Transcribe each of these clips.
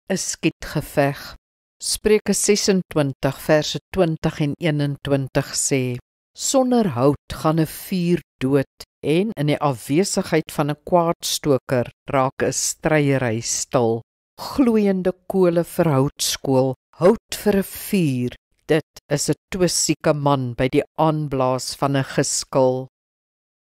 'n skietgeveg. Spreuke 26 verse 20 en 21 sê: Sonder hout gaan 'n vuur dood en in die afwesigheid van 'n kwaadstoker raak 'n stryery stil. Gloeiende kole vir houtskool, hout vir 'n vuur, dit is 'n twissieke man by die aanblaas van 'n geskil.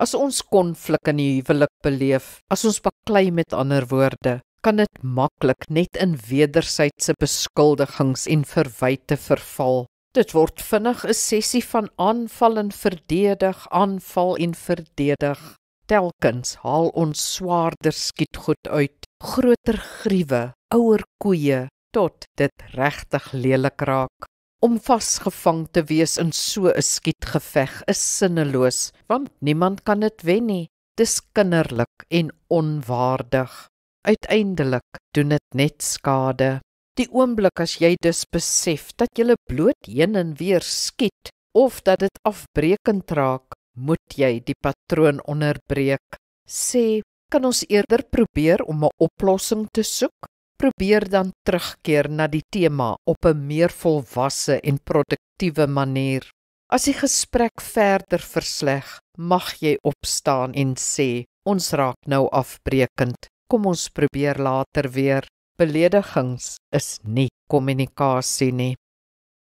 As ons konflik in die huwelik beleef, as ons baklei met ander woorde, kan dit maklik net in wederwysige beskuldigings en verwyte verval. Dit word vinnig 'n sessie van aanval en verdedig, aanval en verdedig. Telkens haal ons swaarder skietgoed uit, groter gruwe, ouer koeie, tot dit regtig lelik raak. Om vasgevang te wees in so 'n skietgeveg is sinneloos, want niemand kan dit wen nie. Dis kinderlik en onwaardig. Uiteindelik doen dit net skade. Die oomblik as jy dus besef dat jy bloot heen en weer skiet, of dat dit afbreekend raak, moet jy die patroon onderbreek. Sê, kan ons eerder probeer om 'n oplossing te soek? Probeer dan terugkeer na die tema op 'n meer volwasse en produktiewe manier. As die gesprek verder versleg, mag jy opstaan en sê, ons raak nou afbreekend, kom ons probeer later weer. Beledigings is nie kommunikasie nie.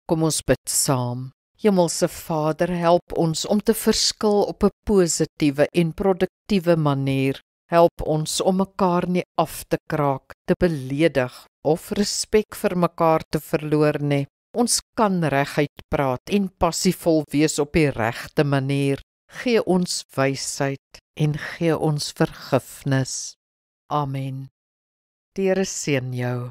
Kom ons bid saam. Hemelse Vader, help ons om te verskil op 'n positiewe en produktiewe manier. Help ons om mekaar nie af te kraak, te beledig of respek vir mekaar te verloor nie. Ons kan reguit praat en passievol wees op die regte manier. Gee ons wysheid en gee ons vergifnis. Amen. Die Here seën jou.